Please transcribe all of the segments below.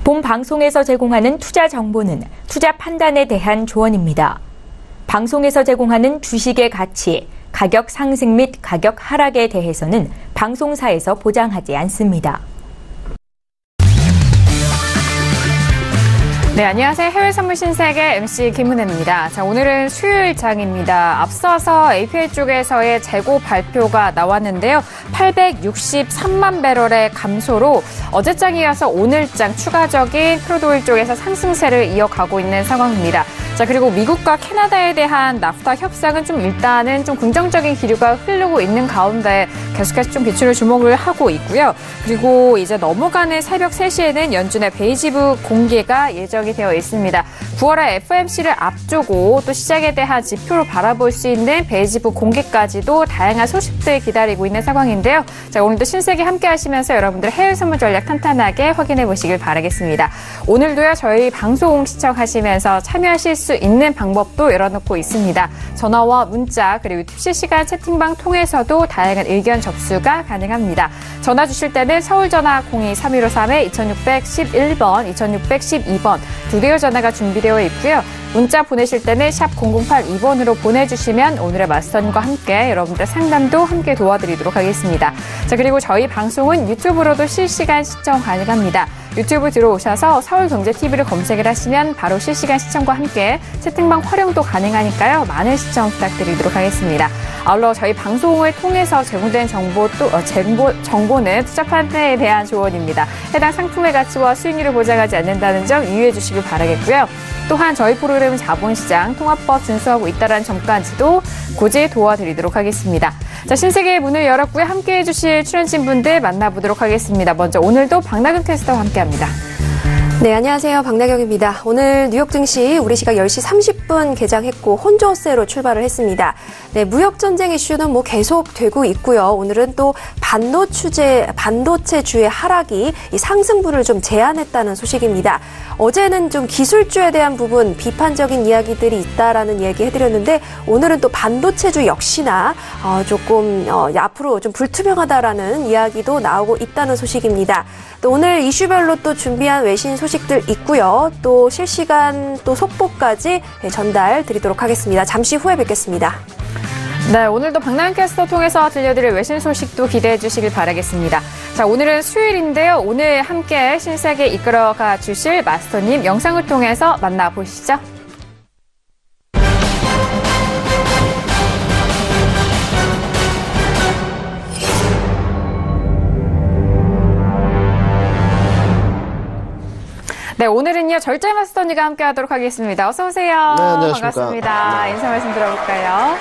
본 방송에서 제공하는 투자 정보는 투자 판단에 대한 조언입니다. 방송에서 제공하는 주식의 가치, 가격 상승 및 가격 하락에 대해서는 방송사에서 보장하지 않습니다. 네, 안녕하세요. 해외 선물 신세계 MC 김은혜입니다. 자, 오늘은 수요일장입니다. 앞서서 API 쪽에서의 재고 발표가 나왔는데요. 863만 배럴의 감소로 어제장에 이어서 오늘장 추가적인 크루드오일 쪽에서 상승세를 이어가고 있는 상황입니다. 자, 그리고 미국과 캐나다에 대한 나프타 협상은 일단은 긍정적인 기류가 흐르고 있는 가운데 계속해서 기준을 주목을 하고 있고요. 그리고 이제 넘어가는 새벽 3시에는 연준의 베이지북 공개가 예정이 되어 있습니다. 9월에 FOMC를 앞두고 또 시장에 대한 지표로 바라볼 수 있는 베이지북 공개까지도 다양한 소식들 기다리고 있는 상황인데요. 자, 오늘도 신세계 함께 하시면서 여러분들의 해외 선물 전략 탄탄하게 확인해 보시길 바라겠습니다. 오늘도요, 저희 방송 시청하시면서 참여하실 수 있는 방법도 열어놓고 있습니다. 전화와 문자 그리고 유튜브 실시간 채팅방 통해서도 다양한 의견 접수가 가능합니다. 전화 주실 때는 서울전화 02-3153-2611번, 2612번 두 대의 전화가 준비되어 있고요. 문자 보내실 때는 샵 0082번으로 보내주시면 오늘의 마스터님과 함께 여러분들 상담도 함께 도와드리도록 하겠습니다. 자, 그리고 저희 방송은 유튜브로도 실시간 시청 가능합니다. 유튜브 들어오셔서 서울경제TV를 검색을 하시면 바로 실시간 시청과 함께 채팅방 활용도 가능하니까요. 많은 시청 부탁드리도록 하겠습니다. 아울러 저희 방송을 통해서 제공된 정보는 투자 판단에 대한 조언입니다. 해당 상품의 가치와 수익률을 보장하지 않는다는 점 유의해 주시길 바라겠고요. 또한 저희 프로그램 자본시장 통합법 준수하고 있다는 점까지도 고지 도와드리도록 하겠습니다. 자, 신세계의 문을 열었고요. 함께해 주실 출연진분들 만나보도록 하겠습니다. 먼저 오늘도 박나경 캐스터와 함께합니다. 네, 안녕하세요. 박나경입니다. 오늘 뉴욕 증시 우리 시각 10시 30분 개장했고 혼조세로 출발을 했습니다. 네, 무역전쟁 이슈는 계속되고 있고요. 오늘은 또 반도체주의 하락이 이 상승분을 좀 제한했다는 소식입니다. 어제는 좀 기술주에 대한 부분 비판적인 이야기들이 있다라는 이야기 해드렸는데 오늘은 또 반도체주 역시나 앞으로 좀 불투명하다라는 이야기도 나오고 있다는 소식입니다. 또 오늘 이슈별로 또 준비한 외신 소식들 있고요. 또 실시간 또 속보까지 전달 드리도록 하겠습니다. 잠시 후에 뵙겠습니다. 네, 오늘도 박나영 캐스터 통해서 들려드릴 외신 소식도 기대해 주시길 바라겠습니다. 자, 오늘은 수요일인데요. 오늘 함께 신세계 이끌어가 주실 마스터님 영상을 통해서 만나보시죠. 네, 오늘은요, 절제 마스터님과 함께 하도록 하겠습니다. 어서오세요. 네, 안녕하십니까. 반갑습니다. 인사 말씀 들어볼까요?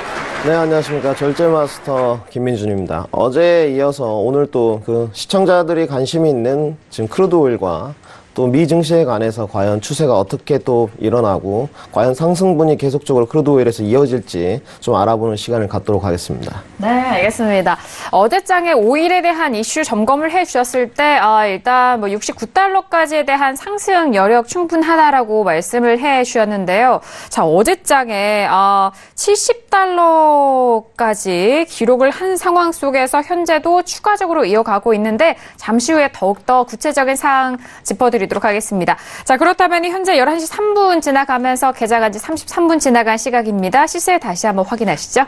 네, 안녕하십니까. 절제 마스터 김민준입니다. 어제에 이어서 오늘 또 시청자들이 관심이 있는 지금 크루드 오일과 또 미 증시에 관해서 과연 추세가 어떻게 또 일어나고 과연 상승분이 계속적으로 크루드 오일에서 이어질지 좀 알아보는 시간을 갖도록 하겠습니다. 네, 알겠습니다. 어제장에 오일에 대한 이슈 점검을 해주셨을 때 일단 $69까지에 대한 상승 여력 충분하다라고 말씀을 해주셨는데요. 자, 어제장에 $70까지 기록을 한 상황 속에서 현재도 추가적으로 이어가고 있는데 잠시 후에 더욱더 구체적인 사항 짚어드리도록 하겠습니다. 자, 그렇다면 현재 11시 3분 지나가면서 개장한 지 33분 지나간 시각입니다. 시세 다시 한번 확인하시죠.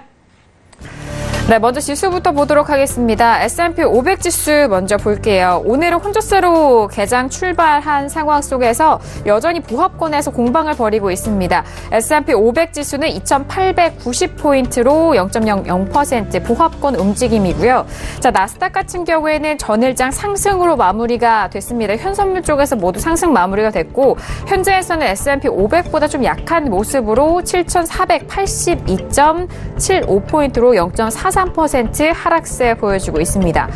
네, 먼저 지수부터 보도록 하겠습니다. S&P 500 지수 먼저 볼게요. 오늘은 혼조세로 개장 출발한 상황 속에서 여전히 보합권에서 공방을 벌이고 있습니다. S&P 500 지수는 2,890포인트로 0.00% 보합권 움직임이고요. 자, 나스닥 같은 경우에는 전일장 상승으로 마무리가 됐습니다. 현선물 쪽에서 모두 상승 마무리가 됐고 현재에서는 S&P 500보다 좀 약한 모습으로 7,482.75포인트로 0.43% 하락세 보여주고 있습니다.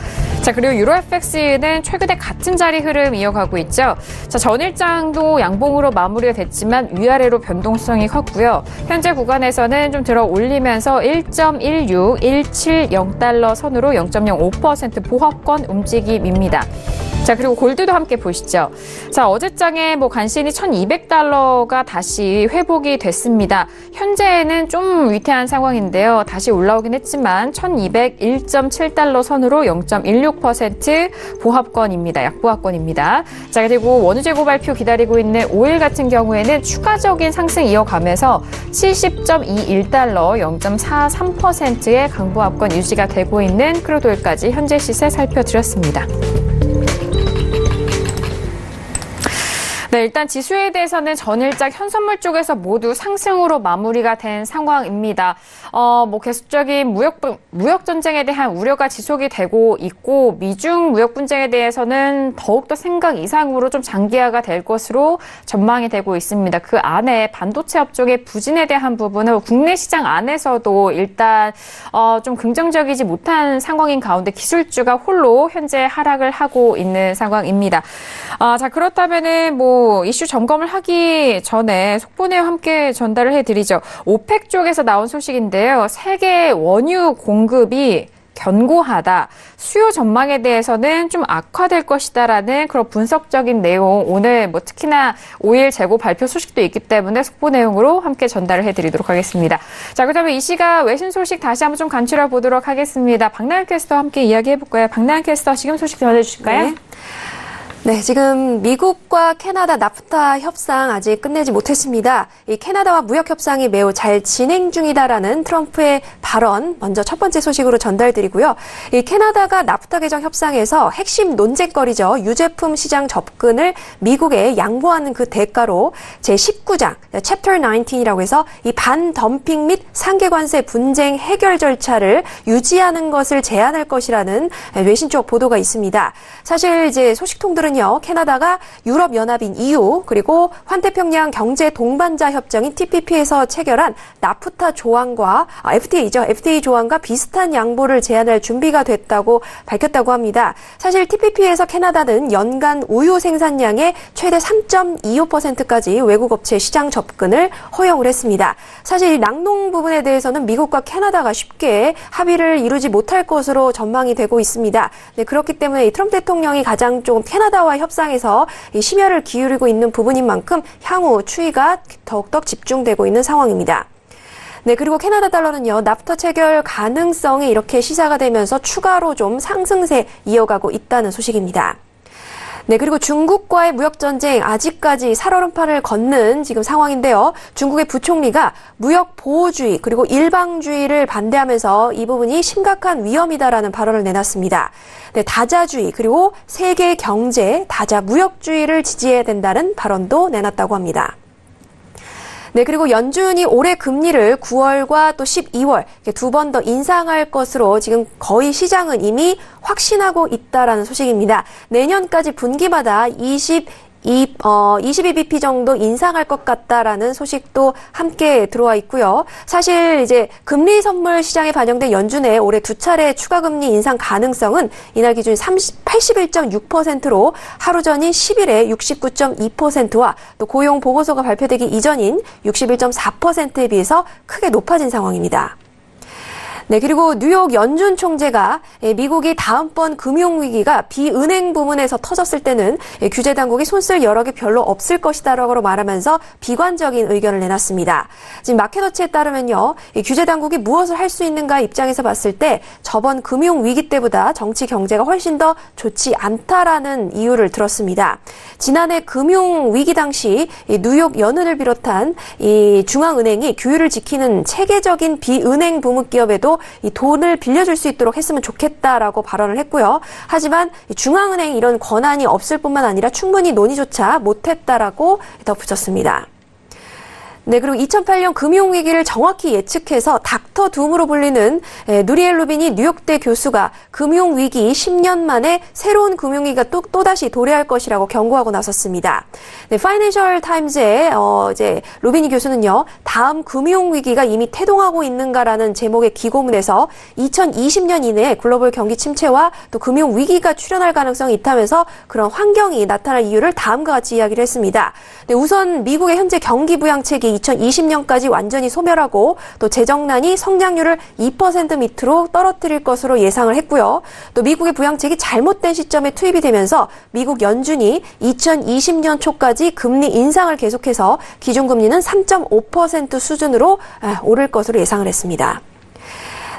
자, 그리고 유로 FX는 최근에 같은 자리 흐름 이어가고 있죠. 자, 전일장도 양봉으로 마무리가 됐지만 위아래로 변동성이 컸고요. 현재 구간에서는 좀 들어 올리면서 1.16170달러 선으로 0.05% 보합권 움직임입니다. 자, 그리고 골드도 함께 보시죠. 자, 어제장에 간신히 $1,200가 다시 회복이 됐습니다. 현재는 좀 위태한 상황인데요. 다시 올라오긴 했지만 11,201.7달러 선으로 0.16% 보합권입니다. 약보합권입니다. 자, 그리고 원유 재고 발표 기다리고 있는 오일 같은 경우에는 추가적인 상승 이어가면서 70.21달러 0.43%의 강보합권 유지가 되고 있는 크루드 오일까지 현재 시세 살펴드렸습니다. 네, 일단 지수에 대해서는 전일작 현선물 쪽에서 모두 상승으로 마무리가 된 상황입니다. 계속적인 무역 전쟁에 대한 우려가 지속이 되고 있고, 미중 무역 분쟁에 대해서는 더욱더 생각 이상으로 좀 장기화가 될 것으로 전망이 되고 있습니다. 그 안에 반도체 업종의 부진에 대한 부분은 국내 시장 안에서도 일단 좀 긍정적이지 못한 상황인 가운데 기술주가 홀로 현재 하락을 하고 있는 상황입니다. 자, 그렇다면은 이슈 점검을 하기 전에 속보 내용 함께 전달을 해드리죠. 오펙 쪽에서 나온 소식인데요. 세계 원유 공급이 견고하다. 수요 전망에 대해서는 좀 악화될 것이다라는 그런 분석적인 내용, 오늘 특히나 오일 재고 발표 소식도 있기 때문에 속보 내용으로 함께 전달을 해드리도록 하겠습니다. 자, 그렇다면 이 시각 외신 소식 다시 한번 좀 간추려 보도록 하겠습니다. 박나연 캐스터와 함께 이야기해볼까요? 박나연 캐스터, 지금 소식 전해주실까요? 네, 지금 미국과 캐나다 나프타 협상 아직 끝내지 못했습니다. 이 캐나다와 무역 협상이 매우 잘 진행 중이다라는 트럼프의 발언, 먼저 첫 번째 소식으로 전달드리고요. 이 캐나다가 나프타 개정 협상에서 핵심 논쟁거리죠. 유제품 시장 접근을 미국에 양보하는 그 대가로 제19장, Chapter 19이라고 해서 이 반덤핑 및 상계관세 분쟁 해결 절차를 유지하는 것을 제한할 것이라는 외신 쪽 보도가 있습니다. 사실 이제 소식통들은 캐나다가 유럽연합인 EU 그리고 환태평양 경제 동반자 협정인 TPP에서 체결한 나프타 조항과 FTA죠. FTA 조항과 비슷한 양보를 제한할 준비가 됐다고 밝혔다고 합니다. 사실 TPP에서 캐나다는 연간 우유 생산량의 최대 3.25%까지 외국 업체 시장 접근을 허용을 했습니다. 사실 이 낙농 부분에 대해서는 미국과 캐나다가 쉽게 합의를 이루지 못할 것으로 전망이 되고 있습니다. 네, 그렇기 때문에 이 트럼프 대통령이 가장 좀 캐나다와 협상에서 이 심혈을 기울이고 있는 부분인 만큼 향후 추이가 더욱더 집중되고 있는 상황입니다. 네, 그리고 캐나다 달러는요, 나프타 체결 가능성이 이렇게 시사가 되면서 추가로 좀 상승세 이어가고 있다는 소식입니다. 네, 그리고 중국과의 무역전쟁 아직까지 살얼음판을 걷는 지금 상황인데요. 중국의 부총리가 무역 보호주의 그리고 일방주의를 반대하면서 이 부분이 심각한 위험이다라는 발언을 내놨습니다. 네, 다자주의 그리고 세계 경제, 다자 무역주의를 지지해야 된다는 발언도 내놨다고 합니다. 네, 그리고 연준이 올해 금리를 9월과 또 12월 두 번 더 인상할 것으로 지금 거의 시장은 이미 확신하고 있다라는 소식입니다. 내년까지 분기마다 22bp 정도 인상할 것 같다라는 소식도 함께 들어와 있고요. 사실 이제 금리 선물 시장에 반영된 연준의 올해 두 차례 추가 금리 인상 가능성은 이날 기준 81.6%로 하루 전인 10일에 69.2%와 또 고용 보고서가 발표되기 이전인 61.4%에 비해서 크게 높아진 상황입니다. 네, 그리고 뉴욕 연준 총재가 미국이 다음번 금융위기가 비은행 부문에서 터졌을 때는 규제 당국이 손쓸 여력이 별로 없을 것이다라고 말하면서 비관적인 의견을 내놨습니다. 지금 마켓워치에 따르면요, 규제 당국이 무엇을 할 수 있는가 입장에서 봤을 때 저번 금융위기 때보다 정치 경제가 훨씬 더 좋지 않다라는 이유를 들었습니다. 지난해 금융위기 당시 뉴욕 연은을 비롯한 이 중앙은행이 규율을 지키는 체계적인 비은행 부문 기업에도 이 돈을 빌려줄 수 있도록 했으면 좋겠다라고 발언을 했고요. 하지만 중앙은행이 이런 권한이 없을 뿐만 아니라 충분히 논의조차 못했다라고 덧붙였습니다. 네, 그리고 2008년 금융위기를 정확히 예측해서 닥터 둠으로 불리는 누리엘 루빈이 뉴욕대 교수가 금융위기 10년 만에 새로운 금융위기가 또다시 도래할 것이라고 경고하고 나섰습니다. 네, 파이낸셜 타임즈의 이제 루비니 교수는요, 다음 금융위기가 이미 태동하고 있는가라는 제목의 기고문에서 2020년 이내에 글로벌 경기 침체와 또 금융위기가 출현할 가능성이 있다면서 그런 환경이 나타날 이유를 다음과 같이 이야기를 했습니다. 네, 우선 미국의 현재 경기 부양책이 2020년까지 완전히 소멸하고 또 재정난이 성장률을 2% 밑으로 떨어뜨릴 것으로 예상을 했고요. 또 미국의 부양책이 잘못된 시점에 투입이 되면서 미국 연준이 2020년 초까지 금리 인상을 계속해서 기준금리는 3.5% 수준으로 오를 것으로 예상을 했습니다.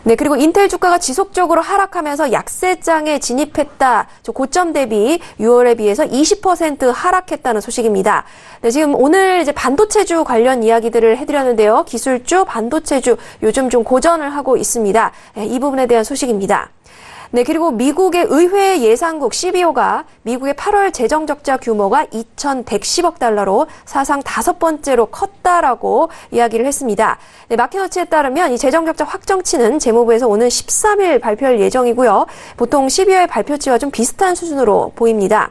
네, 그리고 인텔 주가가 지속적으로 하락하면서 약세장에 진입했다. 고점 대비 6월에 비해서 20% 하락했다는 소식입니다. 네, 지금 오늘 이제 반도체주 관련 이야기들을 해드렸는데요. 기술주, 반도체주 요즘 좀 고전을 하고 있습니다. 네, 이 부분에 대한 소식입니다. 네, 그리고 미국의 의회 예산국 CBO가 미국의 8월 재정 적자 규모가 2,110억 달러로 사상 5번째로 컸다라고 이야기를 했습니다. 네, 마켓워치에 따르면 이 재정 적자 확정치는 재무부에서 오는 13일 발표할 예정이고요. 보통 CBO의 발표치와 좀 비슷한 수준으로 보입니다.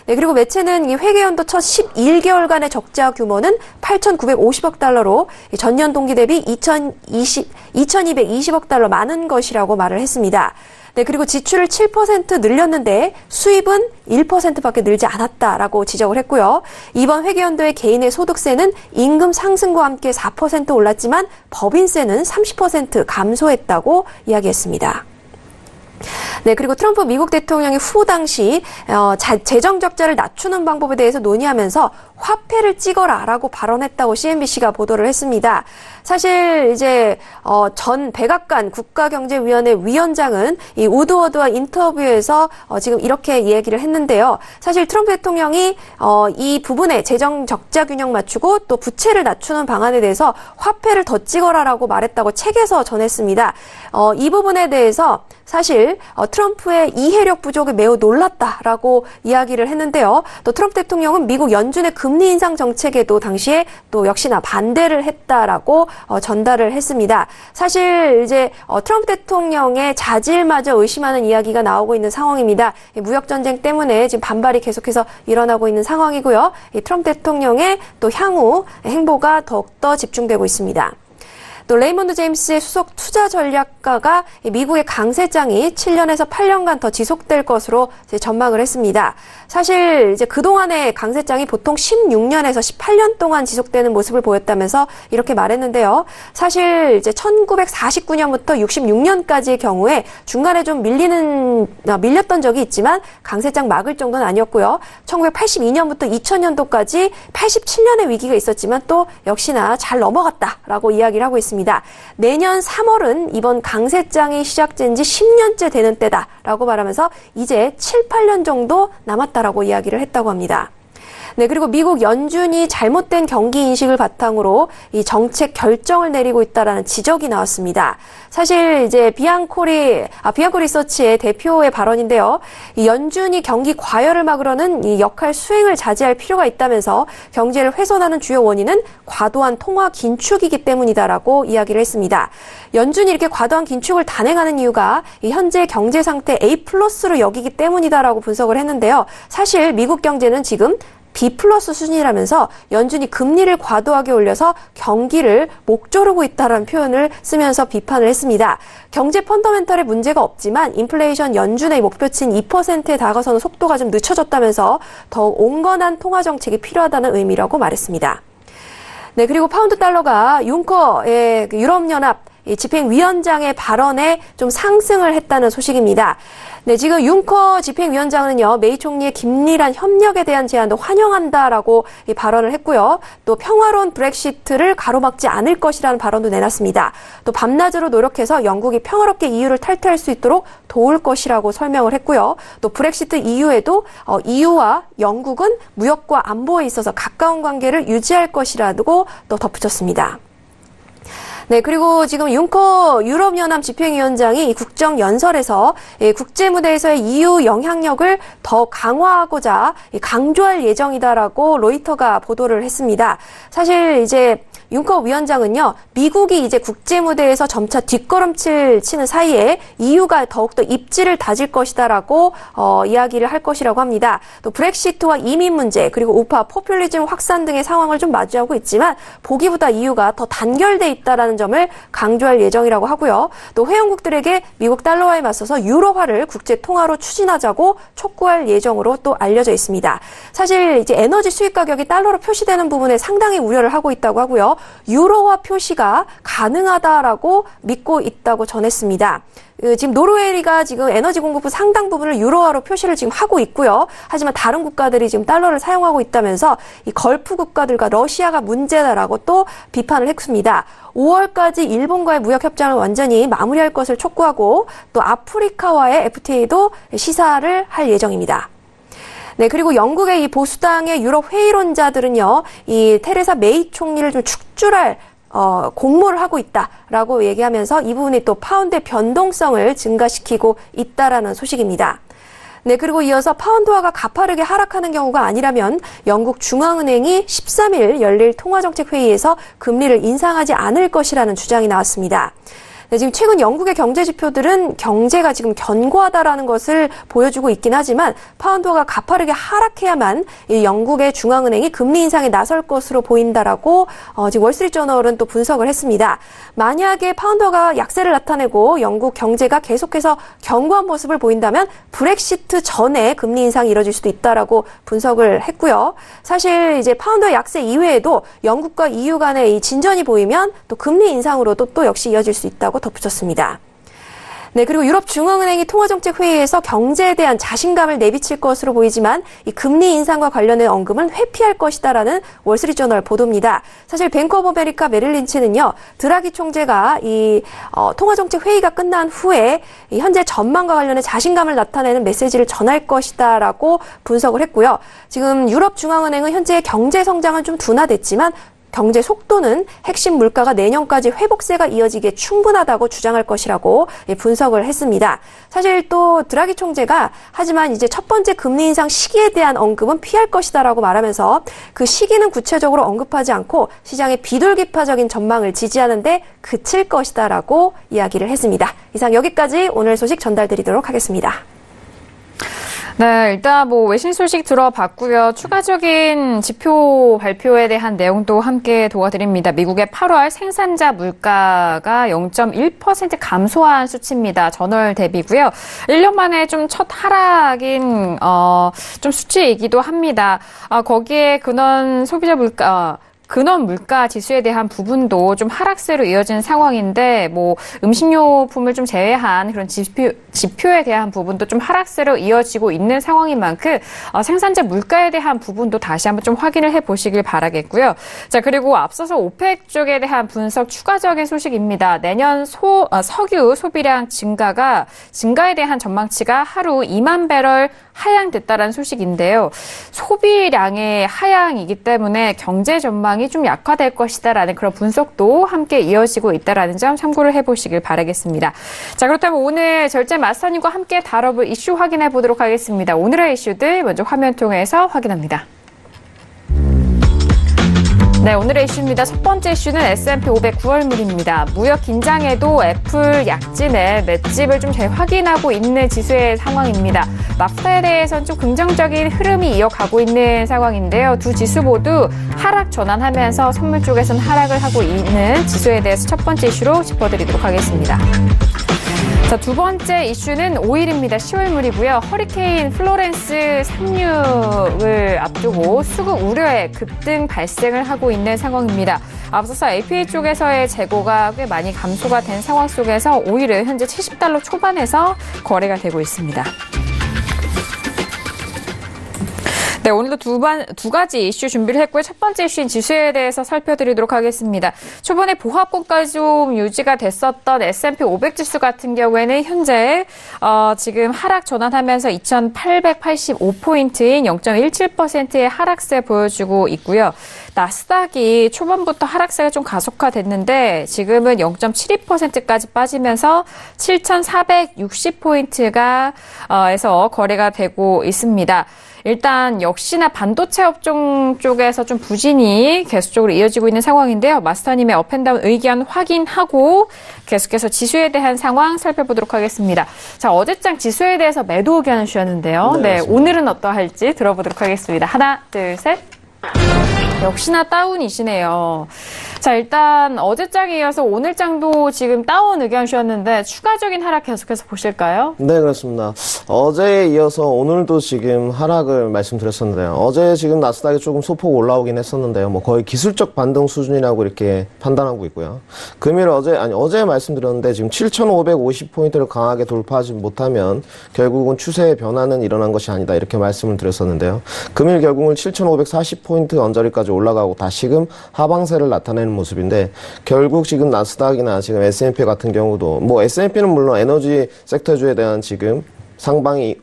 네, 그리고 매체는 이 회계연도 첫 11개월간의 적자 규모는 8,950억 달러로 전년 동기 대비 2,220억 달러 많은 것이라고 말을 했습니다. 네, 그리고 지출을 7% 늘렸는데 수입은 1%밖에 늘지 않았다라고 지적을 했고요. 이번 회계연도의 개인의 소득세는 임금 상승과 함께 4% 올랐지만 법인세는 30% 감소했다고 이야기했습니다. 네, 그리고 트럼프 미국 대통령이 후보 당시 재정 적자를 낮추는 방법에 대해서 논의하면서 화폐를 찍어라라고 발언했다고 CNBC가 보도를 했습니다. 사실 이제 전 백악관 국가경제위원회 위원장은 이 우드워드와 인터뷰에서 지금 이렇게 이야기를 했는데요. 사실 트럼프 대통령이 이 부분에 재정 적자 균형 맞추고 또 부채를 낮추는 방안에 대해서 화폐를 더 찍어라라고 말했다고 책에서 전했습니다. 이 부분에 대해서 사실 트럼프의 이해력 부족에 매우 놀랐다라고 이야기를 했는데요. 또 트럼프 대통령은 미국 연준의 금리 인상 정책에도 당시에 또 역시나 반대를 했다라고 전달을 했습니다. 사실 이제 트럼프 대통령의 자질마저 의심하는 이야기가 나오고 있는 상황입니다. 무역 전쟁 때문에 지금 반발이 계속해서 일어나고 있는 상황이고요. 트럼프 대통령의 또 향후 행보가 더욱더 집중되고 있습니다. 또 레이먼드 제임스의 수석 투자 전략가가 미국의 강세장이 7년에서 8년간 더 지속될 것으로 전망을 했습니다. 사실 이제 그동안의 강세장이 보통 16년에서 18년 동안 지속되는 모습을 보였다면서 이렇게 말했는데요. 사실 이제 1949년부터 66년까지의 경우에 중간에 좀 밀렸던 적이 있지만 강세장 막을 정도는 아니었고요. 1982년부터 2000년도까지 87년의 위기가 있었지만 또 역시나 잘 넘어갔다라고 이야기를 하고 있습니다. 내년 3월은 이번 강세장이 시작된 지 10년째 되는 때다라고 말하면서 이제 7, 8년 정도 남았다라고 이야기를 했다고 합니다. 네, 그리고 미국 연준이 잘못된 경기 인식을 바탕으로 이 정책 결정을 내리고 있다라는 지적이 나왔습니다. 사실 이제 비앙코 리서치의 대표의 발언인데요. 이 연준이 경기 과열을 막으려는 이 역할 수행을 자제할 필요가 있다면서 경제를 훼손하는 주요 원인은 과도한 통화 긴축이기 때문이다라고 이야기를 했습니다. 연준이 이렇게 과도한 긴축을 단행하는 이유가 이 현재 경제 상태 A+로 여기기 때문이다라고 분석을 했는데요. 사실 미국 경제는 지금 B+ 수준이라면서 연준이 금리를 과도하게 올려서 경기를 목조르고 있다라는 표현을 쓰면서 비판을 했습니다. 경제 펀더멘털에 문제가 없지만 인플레이션 연준의 목표치인 2%에 다가서는 속도가 좀 늦춰졌다면서 더욱 온건한 통화 정책이 필요하다는 의미라고 말했습니다. 네, 그리고 파운드 달러가 융커의 유럽연합 집행위원장의 발언에 좀 상승을 했다는 소식입니다. 네, 지금 융커 집행위원장은요, 메이 총리의 긴밀한 협력에 대한 제안도 환영한다라고 발언을 했고요. 또 평화로운 브렉시트를 가로막지 않을 것이라는 발언도 내놨습니다. 또 밤낮으로 노력해서 영국이 평화롭게 EU를 탈퇴할 수 있도록 도울 것이라고 설명을 했고요. 또 브렉시트 이후에도 EU와 영국은 무역과 안보에 있어서 가까운 관계를 유지할 것이라고 또 덧붙였습니다. 네, 그리고 지금 융커 유럽연합 집행위원장이 이 국정연설에서 국제 무대에서의 EU 영향력을 더 강화하고자 강조할 예정이다라고 로이터가 보도를 했습니다. 사실 이제 융커 위원장은요, 미국이 이제 국제 무대에서 점차 뒷걸음질 치는 사이에 EU가 더욱더 입지를 다질 것이다라고 이야기를 할 것이라고 합니다. 또 브렉시트와 이민 문제 그리고 우파 포퓰리즘 확산 등의 상황을 좀 마주하고 있지만 보기보다 EU가 더 단결돼 있다라는 점을 강조할 예정이라고 하고요. 또 회원국들에게 미국 달러화에 맞서서 유로화를 국제 통화로 추진하자고 촉구할 예정으로 또 알려져 있습니다. 사실 이제 에너지 수입 가격이 달러로 표시되는 부분에 상당히 우려를 하고 있다고 하고요. 유로화 표시가 가능하다라고 믿고 있다고 전했습니다. 지금 노르웨이가 지금 에너지 공급부 상당 부분을 유로화로 표시를 지금 하고 있고요. 하지만 다른 국가들이 지금 달러를 사용하고 있다면서 이 걸프 국가들과 러시아가 문제다라고 또 비판을 했습니다. 5월까지 일본과의 무역 협정을 완전히 마무리할 것을 촉구하고 또 아프리카와의 FTA도 시사를 할 예정입니다. 네, 그리고 영국의 이 보수당의 유럽 회의론자들은요, 이 테레사 메이 총리를 좀 축출할 공모를 하고 있다라고 얘기하면서 이 부분이 또 파운드의 변동성을 증가시키고 있다라는 소식입니다. 네, 그리고 이어서 파운드화가 가파르게 하락하는 경우가 아니라면 영국 중앙은행이 13일 열릴 통화정책회의에서 금리를 인상하지 않을 것이라는 주장이 나왔습니다. 네, 지금 최근 영국의 경제 지표들은 경제가 지금 견고하다라는 것을 보여주고 있긴 하지만 파운드화가 가파르게 하락해야만 이 영국의 중앙은행이 금리 인상에 나설 것으로 보인다라고 지금 월스트리트저널은 또 분석을 했습니다. 만약에 파운드화가 약세를 나타내고 영국 경제가 계속해서 견고한 모습을 보인다면 브렉시트 전에 금리 인상이 이뤄질 수도 있다라고 분석을 했고요. 사실 이제 파운드화 약세 이외에도 영국과 EU 간의 이 진전이 보이면 또 금리 인상으로도 또 역시 이어질 수 있다고 덧붙였습니다. 네, 그리고 유럽 중앙은행이 통화정책회의에서 경제에 대한 자신감을 내비칠 것으로 보이지만 이 금리 인상과 관련된 언급은 회피할 것이다라는 월스트리트저널 보도입니다. 사실 뱅크 오브 아메리카 메릴 린치는요, 드라기 총재가 이 통화정책회의가 끝난 후에 이 현재 전망과 관련해 자신감을 나타내는 메시지를 전할 것이다라고 분석을 했고요. 지금 유럽 중앙은행은 현재 경제 성장은 좀 둔화됐지만 경제 속도는 핵심 물가가 내년까지 회복세가 이어지기에 충분하다고 주장할 것이라고 분석을 했습니다. 사실 또 드라기 총재가 하지만 이제 첫 번째 금리 인상 시기에 대한 언급은 피할 것이다라고 말하면서 그 시기는 구체적으로 언급하지 않고 시장의 비둘기파적인 전망을 지지하는데 그칠 것이다라고 이야기를 했습니다. 이상 여기까지 오늘 소식 전달드리도록 하겠습니다. 네, 일단 외신 소식 들어봤고요. 추가적인 지표 발표에 대한 내용도 함께 도와드립니다. 미국의 8월 생산자 물가가 0.1% 감소한 수치입니다. 전월 대비고요. 1년 만에 좀 첫 하락인 좀 수치이기도 합니다. 거기에 근원 소비자 물가 근원 물가 지수에 대한 부분도 좀 하락세로 이어진 상황인데 음식료품을 좀 제외한 그런 지표에 대한 부분도 좀 하락세로 이어지고 있는 상황인 만큼 생산자 물가에 대한 부분도 다시 한번 좀 확인을 해보시길 바라겠고요. 자, 그리고 앞서서 오펙 쪽에 대한 분석 추가적인 소식입니다. 내년 석유 소비량 증가에 대한 전망치가 하루 2만 배럴 하향됐다라는 소식인데요. 소비량의 하향이기 때문에 경제 전망이 좀 약화될 것이다라는 그런 분석도 함께 이어지고 있다라는 점 참고를 해보시길 바라겠습니다. 자, 그렇다면 오늘 절제 마스터님과 함께 다뤄볼 이슈 확인해 보도록 하겠습니다. 오늘의 이슈들 먼저 화면 통해서 확인합니다. 네, 오늘의 이슈입니다. 첫 번째 이슈는 S&P 500 9월물입니다. 무역 긴장에도 애플 약진의 맷집을 좀 잘 확인하고 있는 지수의 상황입니다. 나프타에 대해서는 좀 긍정적인 흐름이 이어가고 있는 상황인데요. 두 지수 모두 하락 전환하면서 선물 쪽에서는 하락을 하고 있는 지수에 대해서 첫 번째 이슈로 짚어드리도록 하겠습니다. 자, 두 번째 이슈는 5일입니다. 10월물이고요. 허리케인 플로렌스 상륙을 앞두고 수급 우려에 급등 발생을 하고 있는 상황입니다. 앞서서 APA 쪽에서의 재고가 꽤 많이 감소가 된 상황 속에서 오일은 현재 $70 초반에서 거래가 되고 있습니다. 네, 오늘도 두 가지 이슈 준비를 했고요. 첫 번째 이슈인 지수에 대해서 살펴드리도록 하겠습니다. 초반에 보합권까지 좀 유지가 됐었던 S&P 500 지수 같은 경우에는 현재 지금 하락 전환하면서 2,885포인트인 0.17%의 하락세 보여주고 있고요. 나스닥이 초반부터 하락세가 좀 가속화됐는데 지금은 0.72%까지 빠지면서 7,460포인트가 에서 거래가 되고 있습니다. 일단 역시나 반도체 업종 쪽에서 좀 부진이 계속적으로 이어지고 있는 상황인데요. 마스터님의 업앤다운 의견 확인하고 계속해서 지수에 대한 상황 살펴보도록 하겠습니다. 자, 어제장 지수에 대해서 매도 의견을 주셨는데요. 네, 오늘은 어떠할지 들어보도록 하겠습니다. 하나, 둘, 셋. 역시나 다운이시네요. 자, 일단 어제장에 이어서 오늘장도 지금 다운 의견 주셨는데 추가적인 하락 계속해서 보실까요? 네, 그렇습니다. 어제에 이어서 오늘도 지금 하락을 말씀드렸었는데요. 어제 지금 나스닥이 조금 소폭 올라오긴 했었는데요. 뭐 거의 기술적 반등 수준이라고 이렇게 판단하고 있고요. 금일 어제 말씀드렸는데 지금 7,550포인트를 강하게 돌파하지 못하면 결국은 추세의 변화는 일어난 것이 아니다. 이렇게 말씀을 드렸었는데요. 금일 결국은 7,540포인트 언저리까지 올라가고 다시금 하방세를 나타내는 모습인데 결국 지금 나스닥이나 지금 S&P 같은 경우도 뭐 S&P는 물론 에너지 섹터주에 대한 지금 상방이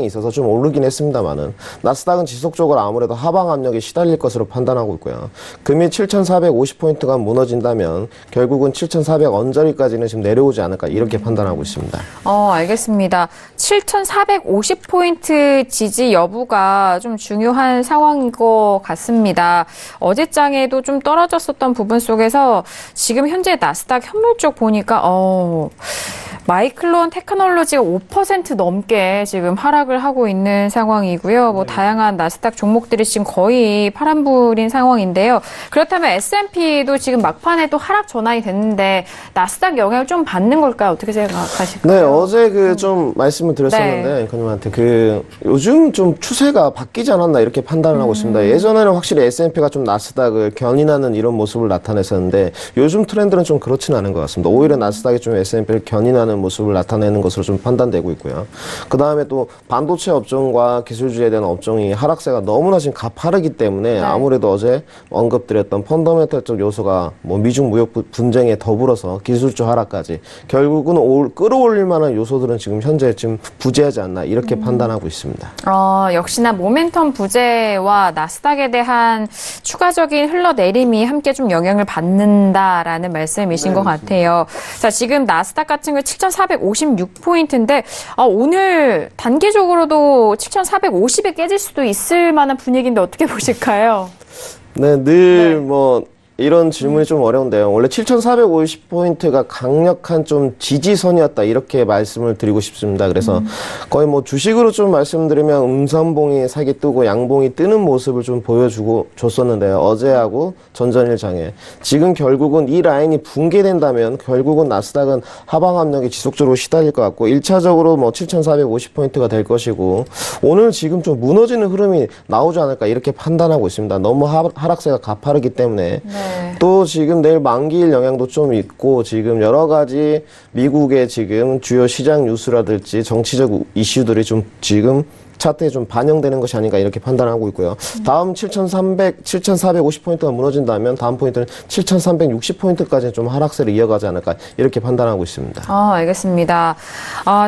있어서 좀 오르긴 했습니다만은 나스닥은 지속적으로 아무래도 하방 압력에 시달릴 것으로 판단하고 있고요. 금일 7,450포인트가 무너진다면 결국은 7,400 언저리까지는 지금 내려오지 않을까 이렇게 판단하고 있습니다. 알겠습니다. 7,450포인트 지지 여부가 좀 중요한 상황인 것 같습니다. 어제장에도 좀 떨어졌었던 부분 속에서 지금 현재 나스닥 현물 쪽 보니까 마이클론 테크놀로지가 5% 넘게 지금 하락을 하고 있는 상황이고요. 뭐 다양한 나스닥 종목들이 지금 거의 파란불인 상황인데요. 그렇다면 S&P도 지금 막판에 또 하락 전환이 됐는데 나스닥 영향을 좀 받는 걸까요? 어떻게 생각하실까요? 네, 어제 좀 말씀을 드렸었는데 이코님한테 요즘 좀 추세가 바뀌지 않았나 이렇게 판단을 하고 있습니다. 예전에는 확실히 S&P가 좀 나스닥을 견인하는 이런 모습을 나타냈었는데 요즘 트렌드는 좀 그렇지는 않은 것 같습니다. 오히려 나스닥이 좀 S&P를 견인하는 모습을 나타내는 것으로 좀 판단되고 있고요. 그 다음에 또 반도체 업종과 기술주에 대한 업종이 하락세가 너무나 지금 가파르기 때문에 아무래도 어제 언급드렸던 펀더멘털적 요소가 뭐 미중 무역 분쟁에 더불어서 기술주 하락까지 결국은 끌어올릴 만한 요소들은 지금 현재 지금 부재하지 않나 이렇게 판단하고 있습니다. 역시나 모멘텀 부재와 나스닥에 대한 추가적인 흘러내림이 함께 좀 영향을 받는다라는 말씀이신 것 같아요. 자, 지금 나스닥 같은 경우 7,456포인트인데 오늘 단기적으로도 7,450에 깨질 수도 있을 만한 분위기인데 어떻게 보실까요? 네, 늘 이런 질문이 좀 어려운데요. 원래 7,450포인트가 강력한 좀 지지선이었다 이렇게 말씀을 드리고 싶습니다. 그래서 거의 주식으로 좀 말씀드리면 음선봉이 사기 뜨고 양봉이 뜨는 모습을 좀 줬었는데요. 어제하고 전전일장에. 지금 결국은 이 라인이 붕괴된다면 결국은 나스닥은 하방 압력이 지속적으로 시달릴 것 같고 1차적으로 7,450포인트가 될 것이고 오늘 지금 좀 무너지는 흐름이 나오지 않을까 이렇게 판단하고 있습니다. 너무 하락세가 가파르기 때문에. 또 지금 내일 만기일 영향도 좀 있고 지금 여러 가지 미국의 지금 주요 시장 뉴스라든지 정치적 이슈들이 좀 지금 차트에 좀 반영되는 것이 아닌가 이렇게 판단하고 있고요. 다음 7,450포인트가 무너진다면 다음 포인트는 7,360포인트까지 좀 하락세를 이어가지 않을까 이렇게 판단하고 있습니다. 알겠습니다.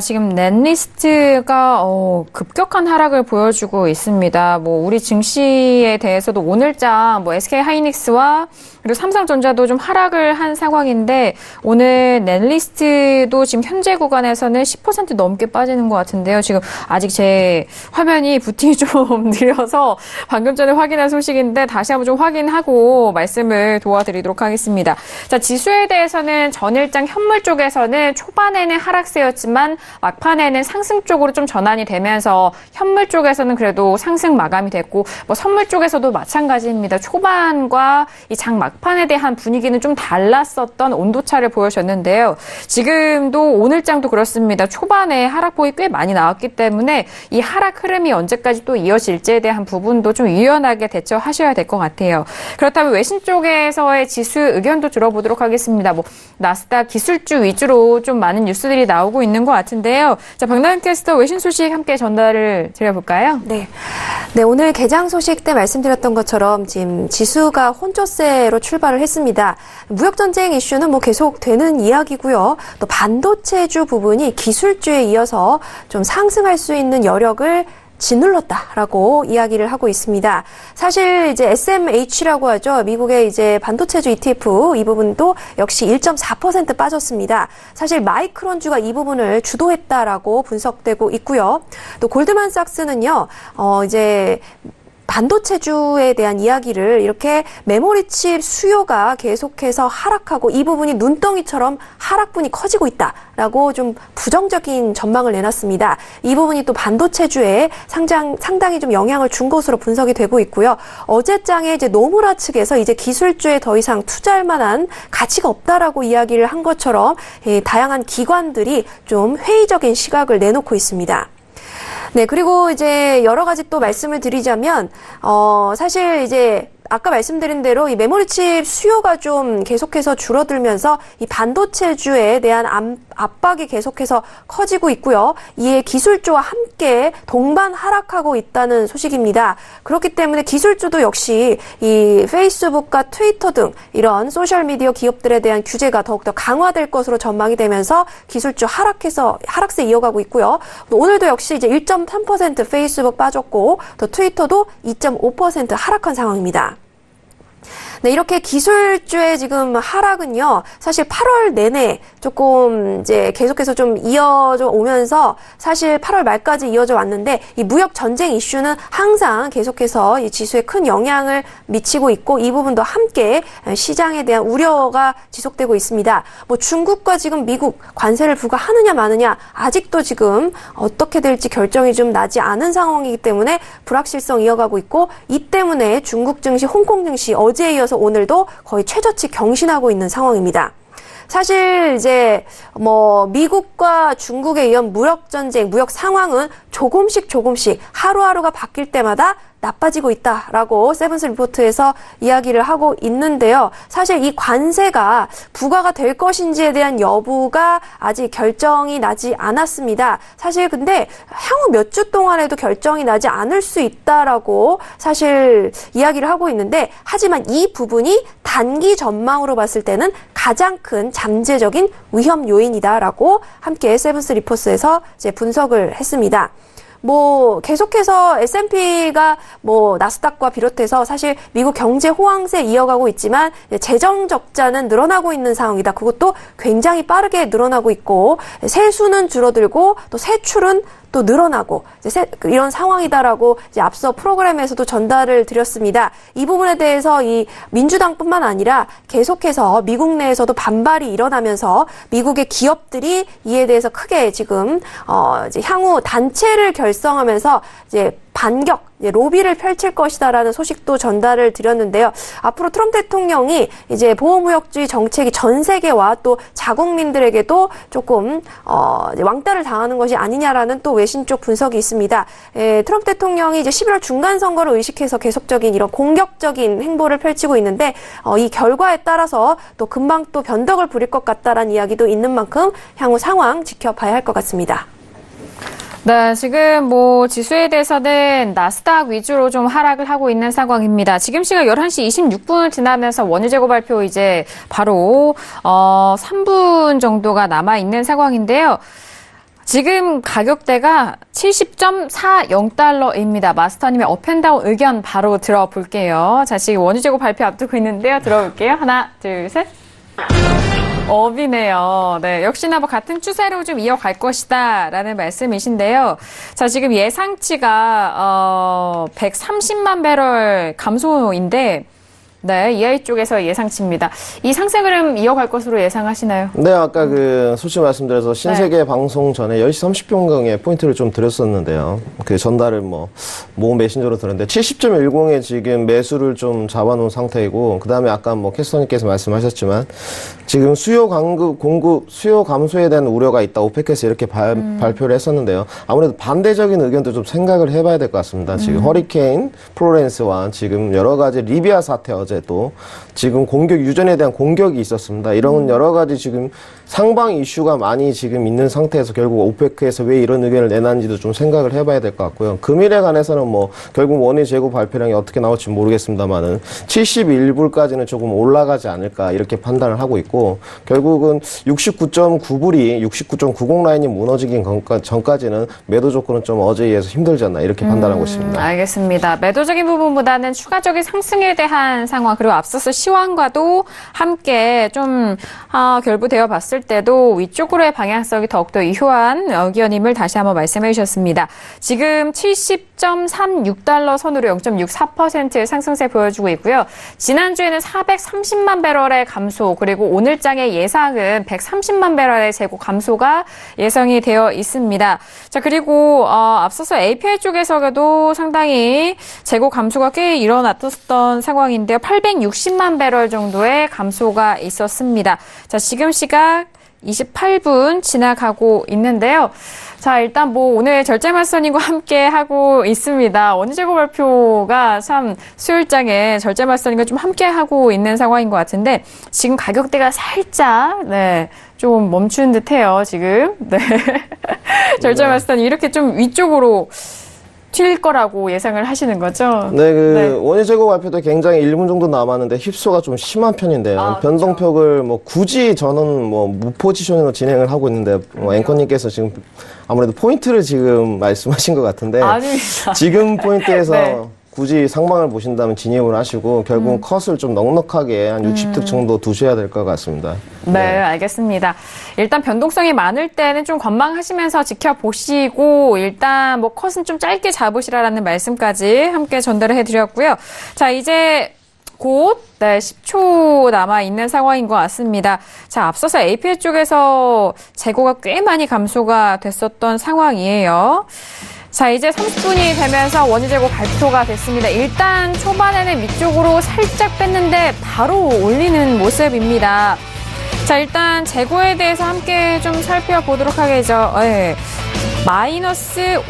지금 넷리스트가 급격한 하락을 보여주고 있습니다. 우리 증시에 대해서도 오늘장 SK하이닉스와 그리고 삼성전자도 좀 하락을 한 상황인데 오늘 넷리스트도 지금 현재 구간에서는 10% 넘게 빠지는 것 같은데요. 지금 아직 제 화면이 부팅이 좀 느려서 방금 전에 확인한 소식인데 다시 한번 좀 확인하고 말씀을 도와드리도록 하겠습니다. 자, 지수에 대해서는 전일장 현물 쪽에서는 초반에는 하락세였지만 막판에는 상승 쪽으로 좀 전환이 되면서 현물 쪽에서는 그래도 상승 마감이 됐고 선물 쪽에서도 마찬가지입니다. 초반과 이 장 막판에 대한 분위기는 좀 달랐었던 온도차를 보여줬는데요. 지금도 오늘장도 그렇습니다. 초반에 하락폭이 꽤 많이 나왔기 때문에 이 하락 흐름이 언제까지 또 이어질지에 대한 부분도 좀 유연하게 대처하셔야 될 것 같아요. 그렇다면 외신 쪽에서의 지수 의견도 들어보도록 하겠습니다. 나스닥 기술주 위주로 좀 많은 뉴스들이 나오고 있는 것 같은데요. 자, 박나연 캐스터 외신 소식 함께 전달을 드려볼까요? 네, 오늘 개장 소식 때 말씀드렸던 것처럼 지금 지수가 혼조세로 출발을 했습니다. 무역전쟁 이슈는 계속 되는 이야기고요. 또 반도체주 부분이 기술주에 이어서 좀 상승할 수 있는 여력을 짓눌렀다라고 이야기를 하고 있습니다. 사실 이제 SMH라고 하죠. 미국의 이제 반도체주 ETF 이 부분도 역시 1.4% 빠졌습니다. 사실 마이크론주가 이 부분을 주도했다라고 분석되고 있고요. 또 골드만삭스는요. 이제 반도체주에 대한 이야기를 이렇게 메모리칩 수요가 계속해서 하락하고 이 부분이 눈덩이처럼 하락분이 커지고 있다라고 좀 부정적인 전망을 내놨습니다. 이 부분이 또 반도체주에 상당히 좀 영향을 준 것으로 분석이 되고 있고요. 어제장에 이제 노무라 측에서 이제 기술주에 더 이상 투자할 만한 가치가 없다라고 이야기를 한 것처럼 다양한 기관들이 좀 회의적인 시각을 내놓고 있습니다. 네, 그리고 이제 여러 가지 또 말씀을 드리자면, 사실 이제 아까 말씀드린 대로 이 메모리칩 수요가 좀 계속해서 줄어들면서 이 반도체주에 대한 압박이 계속해서 커지고 있고요. 이에 기술주와 함께 동반 하락하고 있다는 소식입니다. 그렇기 때문에 기술주도 역시 이 페이스북과 트위터 등 이런 소셜미디어 기업들에 대한 규제가 더욱더 강화될 것으로 전망이 되면서 기술주 하락세 이어가고 있고요. 또 오늘도 역시 이제 1.3% 페이스북 빠졌고 또 트위터도 2.5% 하락한 상황입니다. 네, 이렇게 기술주의 지금 하락은요, 사실 8월 내내 조금 이제 계속해서 좀 이어져 오면서 사실 8월 말까지 이어져 왔는데 이 무역 전쟁 이슈는 항상 계속해서 이 지수에 큰 영향을 미치고 있고 이 부분도 함께 시장에 대한 우려가 지속되고 있습니다. 뭐 중국과 지금 미국 관세를 부과하느냐 마느냐 아직도 지금 어떻게 될지 결정이 좀 나지 않은 상황이기 때문에 불확실성 이어가고 있고 이 때문에 중국 증시, 홍콩 증시 어제에 이어서 오늘도 거의 최저치 경신하고 있는 상황입니다. 사실 이제 뭐 미국과 중국에 의한 무역 전쟁, 무역 상황은 조금씩 하루하루가 바뀔 때마다 나빠지고 있다라고 세븐스 리포트에서 이야기를 하고 있는데요. 사실 이 관세가 부과가 될 것인지에 대한 여부가 아직 결정이 나지 않았습니다. 사실 근데 향후 몇 주 동안에도 결정이 나지 않을 수 있다라고 사실 이야기를 하고 있는데 하지만 이 부분이 단기 전망으로 봤을 때는 가장 큰 잠재적인 위험 요인이다라고 함께 세븐스 리포트에서 이제 분석을 했습니다. 뭐 계속해서 S&P가 뭐 나스닥과 비롯해서 사실 미국 경제 호황세 이어가고 있지만 재정 적자는 늘어나고 있는 상황이다. 그것도 굉장히 빠르게 늘어나고 있고 세수는 줄어들고 또 세출은 또 늘어나고 이런 상황이다라고 이제 앞서 프로그램에서도 전달을 드렸습니다. 이 부분에 대해서 이 민주당뿐만 아니라 계속해서 미국 내에서도 반발이 일어나면서 미국의 기업들이 이에 대해서 크게 지금 이제 향후 단체를 결성하면서 이제 반격, 로비를 펼칠 것이다라는 소식도 전달을 드렸는데요. 앞으로 트럼프 대통령이 이제 보호무역주의 정책이 전 세계와 또 자국민들에게도 조금 왕따를 당하는 것이 아니냐라는 또 외신 쪽 분석이 있습니다. 트럼프 대통령이 이제 11월 중간 선거를 의식해서 계속적인 이런 공격적인 행보를 펼치고 있는데 이 결과에 따라서 또 금방 또 변덕을 부릴 것 같다라는 이야기도 있는 만큼 향후 상황 지켜봐야 할 것 같습니다. 네, 지금 뭐 지수에 대해서는 나스닥 위주로 좀 하락을 하고 있는 상황입니다. 지금 시각 11시 26분을 지나면서 원유 재고 발표 이제 바로 3분 정도가 남아 있는 상황인데요. 지금 가격대가 70.40달러입니다. 마스터님의 업앤다운 의견 바로 들어볼게요. 자, 지금 원유 재고 발표 앞두고 있는데요. 들어볼게요. 하나, 둘, 셋. 업이네요. 네, 역시나 뭐 같은 추세로 좀 이어갈 것이다라는 말씀이신데요. 자, 지금 예상치가 130만 배럴 감소인데, 네, EI 쪽에서 예상치입니다. 이 상승 흐름 이어갈 것으로 예상하시나요? 네, 아까 솔직히 말씀드려서 신세계 방송 전에 10시 30분경에 포인트를 좀 드렸었는데요. 그 전달을 모음 메신저로 들었는데 70.10에 지금 매수를 좀 잡아놓은 상태이고, 그 다음에 아까 캐스터님께서 말씀하셨지만 지금 수요 감소에 대한 우려가 있다. 오펙에서 이렇게 발표를 했었는데요. 아무래도 반대적인 의견도 좀 생각을 해봐야 될 것 같습니다. 지금 허리케인 플로렌스와 지금 여러 가지 리비아 사태 어제도 지금 유전에 대한 공격이 있었습니다. 이런 여러 가지 지금 상방 이슈가 많이 지금 있는 상태에서 결국 오페크에서 왜 이런 의견을 내놨는지도 좀 생각을 해봐야 될 것 같고요. 금일에 관해서는 결국 원유 재고 발표량이 어떻게 나올지 모르겠습니다만은 71불까지는 조금 올라가지 않을까 이렇게 판단을 하고 있고, 결국은 69.9불이 69.90 라인이 무너지기 전까지는 매도 조건은 좀 어제에 의해서 힘들지 않나 이렇게 판단하고 있습니다. 알겠습니다. 매도적인 부분보다는 추가적인 상승에 대한 상황, 그리고 앞서서 시황과도 함께 좀 결부되어 봤을 때도 위쪽으로의 방향성이 더욱더 유효한 의견임을 다시 한번 말씀해 주셨습니다. 지금 70.36달러 선으로 0.64%의 상승세 보여주고 있고요. 지난주에는 430만 배럴의 감소, 그리고 오늘장의 예상은 130만 배럴의 재고 감소가 예상이 되어 있습니다. 자, 그리고 앞서서 API 쪽에서도 상당히 재고 감소가 꽤 일어났던 상황인데요. 860만 배럴 정도의 감소가 있었습니다. 자, 지금 시각 28분 지나가고 있는데요. 자, 일단 오늘 절제말선님과 함께 하고 있습니다. 원유 재고 발표가 참 수요일장에 절제말선님과 좀 함께 하고 있는 상황인 것 같은데, 지금 가격대가 살짝, 좀 멈춘 듯 해요, 지금. 네. 절제말선님 이렇게 좀 위쪽으로 튈 거라고 예상을 하시는 거죠? 네, 원유 재고 발표도 굉장히 1분 정도 남았는데 휩소가 좀 심한 편인데요. 변동폭을 굳이 저는 무포지션으로 진행을 하고 있는데, 앵커님께서 지금 아무래도 포인트를 지금 말씀하신 것 같은데, 아닙니다. 지금 포인트에서 굳이 상방을 보신다면 진입을 하시고 결국은 컷을 좀 넉넉하게 한 60득 정도 두셔야 될 것 같습니다. 네, 알겠습니다. 일단 변동성이 많을 때는 좀 관망하시면서 지켜보시고 일단 컷은 좀 짧게 잡으시라라는 말씀까지 함께 전달을 해드렸고요. 자, 이제 곧 10초 남아있는 상황인 것 같습니다. 자, 앞서서 API 쪽에서 재고가 꽤 많이 감소가 됐었던 상황이에요. 자, 이제 30분이 되면서 원유 재고 발표가 됐습니다. 일단 초반에는 위쪽으로 살짝 뺐는데 바로 올리는 모습입니다. 자, 일단 재고에 대해서 함께 좀 살펴보도록 하겠죠. 마이너스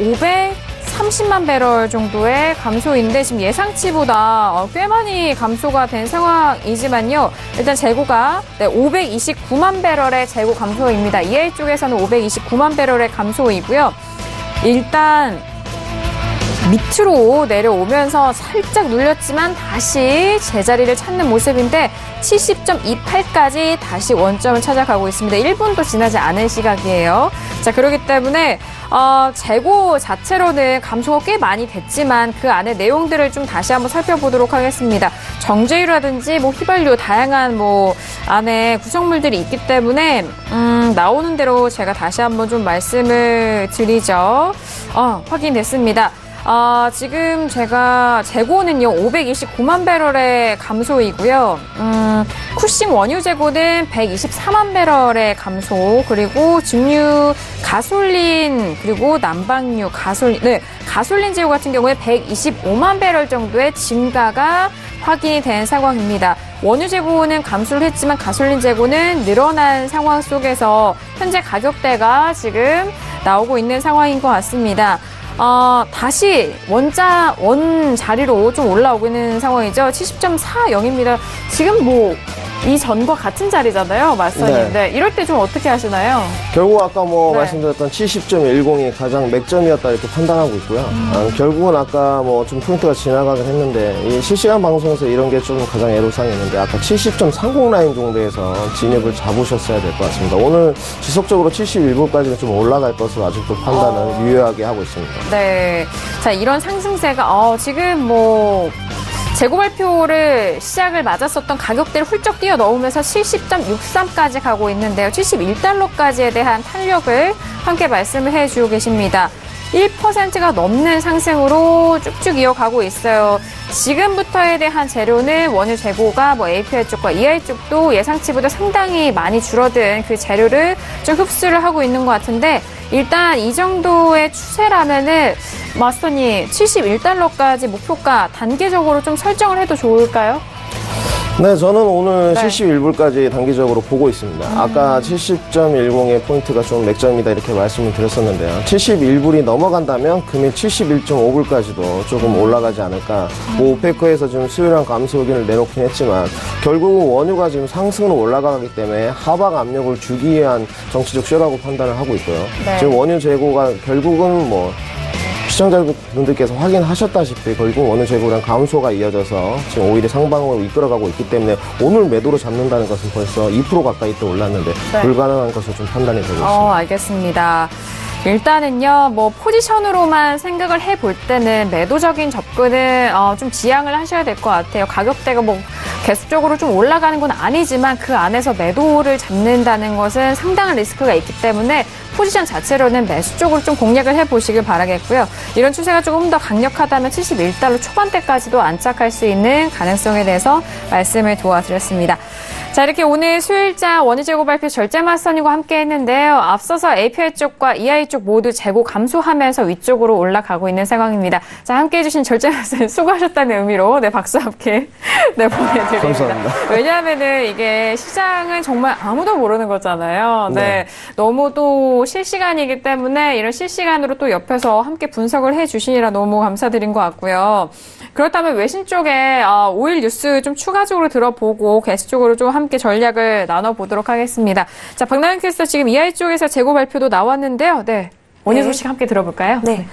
530만 배럴 정도의 감소인데 지금 예상치보다 꽤 많이 감소가 된 상황이지만요. 일단 재고가 529만 배럴의 재고 감소입니다. EA 쪽에서는 529만 배럴의 감소이고요. 일단 밑으로 내려오면서 살짝 눌렸지만 다시 제자리를 찾는 모습인데 70.28까지 다시 원점을 찾아가고 있습니다. 1분도 지나지 않은 시각이에요. 자, 그렇기 때문에 재고 자체로는 감소가 꽤 많이 됐지만 그 안에 내용들을 좀 다시 한번 살펴보도록 하겠습니다. 정제유라든지 휘발유 다양한 안에 구성물들이 있기 때문에 나오는 대로 제가 다시 한번 좀 말씀을 드리죠. 확인됐습니다. 지금 제가 재고는요 529만 배럴의 감소이고요. 쿠싱 원유 재고는 124만 배럴의 감소, 그리고 증류 가솔린 그리고 난방유 가솔린 재고 같은 경우에 125만 배럴 정도의 증가가 확인이 된 상황입니다. 원유 재고는 감소를 했지만 가솔린 재고는 늘어난 상황 속에서 현재 가격대가 지금 나오고 있는 상황인 것 같습니다. 다시 원 자리로 좀 올라오고 있는 상황이죠. 70.40입니다. 지금 이전과 같은 자리잖아요, 말선님. 네. 이럴 때 좀 어떻게 하시나요? 결국 아까 말씀드렸던 70.10이 가장 맥점이었다 이렇게 판단하고 있고요. 결국은 아까 좀 포인트가 지나가긴 했는데 이 실시간 방송에서 이런 게 좀 가장 애로사항이었는데 아까 70.30 라인 정도에서 진입을 잡으셨어야 될 것 같습니다. 오늘 지속적으로 71불까지는 좀 올라갈 것으로 아직도 판단을 유효하게 하고 있습니다. 네. 자, 이런 상승세가 지금 재고 발표를 시작을 맞았었던 가격대를 훌쩍 뛰어 넣으면서 70.63까지 가고 있는데요. 71달러까지에 대한 탄력을 함께 말씀을 해주고 계십니다. 1%가 넘는 상승으로 쭉쭉 이어가고 있어요. 지금부터에 대한 재료는 원유 재고가 API 쪽과 EI 쪽도 예상치보다 상당히 많이 줄어든 그 재료를 좀 흡수를 하고 있는 것 같은데, 일단 이 정도의 추세라면은 마스터님 71달러까지 목표가 단계적으로 좀 설정을 해도 좋을까요? 네, 저는 오늘 71불까지 단기적으로 보고 있습니다. 아까 70.10의 포인트가 좀 맥점이다 이렇게 말씀을 드렸었는데요. 71불이 넘어간다면 금일 71.5불까지도 조금 올라가지 않을까. 오페크에서 지금 수요일한 감소 의견을 내놓긴 했지만 결국은 원유가 지금 상승으로 올라가기 때문에 하방 압력을 주기 위한 정치적 쇼라고 판단을 하고 있고요. 지금 원유 재고가 결국은 시청자분들께서 확인하셨다시피 결국 원유 재고량 감소가 이어져서 지금 오히려 상방으로 이끌어가고 있기 때문에 오늘 매도로 잡는다는 것은 벌써 2% 가까이 또 올랐는데 불가능한 것으로 좀 판단이 되고 있습니다. 알겠습니다. 일단은요, 뭐 포지션으로만 생각을 해볼 때는 매도적인 접근은 좀 지양을 하셔야 될 것 같아요. 가격대가 뭐 계속적으로 좀 올라가는 건 아니지만 그 안에서 매도를 잡는다는 것은 상당한 리스크가 있기 때문에 포지션 자체로는 매수 쪽으로 좀 공략을 해보시길 바라겠고요. 이런 추세가 조금 더 강력하다면 71달러 초반대까지도 안착할 수 있는 가능성에 대해서 말씀을 도와드렸습니다. 자, 이렇게 오늘 수요일자 원유 재고 발표 절제 맞선이고 함께 했는데요. 앞서서 API 쪽과 EI 쪽 모두 재고 감소하면서 위쪽으로 올라가고 있는 상황입니다. 자, 함께 해주신 절제 맞선 수고하셨다는 의미로 박수 함께 보내드립니다. 감사합니다. 왜냐하면은 이게 시장은 정말 아무도 모르는 거잖아요. 네. 너무 또 실시간이기 때문에 이런 실시간으로 또 옆에서 함께 분석을 해주시니라 너무 감사드린 것 같고요. 그렇다면 외신 쪽에 5일 뉴스 좀 추가적으로 들어보고 게스트 쪽으로 좀 함께 전략을 나눠보도록 하겠습니다. 자, 박나영 캐스터 지금 EI 쪽에서 재고 발표도 나왔는데요. 네. 원유 소식 함께 들어볼까요? 네.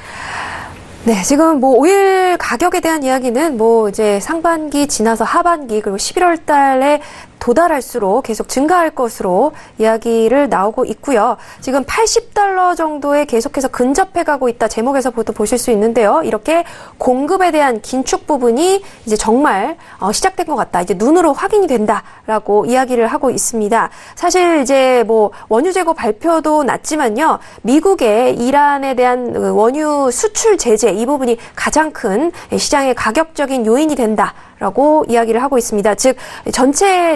네, 지금 뭐 오일 가격에 대한 이야기는 뭐 이제 상반기 지나서 하반기 그리고 11월 달에 도달할수록 계속 증가할 것으로 이야기를 나오고 있고요. 지금 80달러 정도에 계속해서 근접해가고 있다 제목에서부터 보실 수 있는데요. 이렇게 공급에 대한 긴축 부분이 이제 정말 시작된 것 같다. 이제 눈으로 확인이 된다라고 이야기를 하고 있습니다. 사실 이제 뭐 원유 재고 발표도 났지만요. 미국의 이란에 대한 원유 수출 제재 이 부분이 가장 큰 시장의 가격적인 요인이 된다라고 이야기를 하고 있습니다. 즉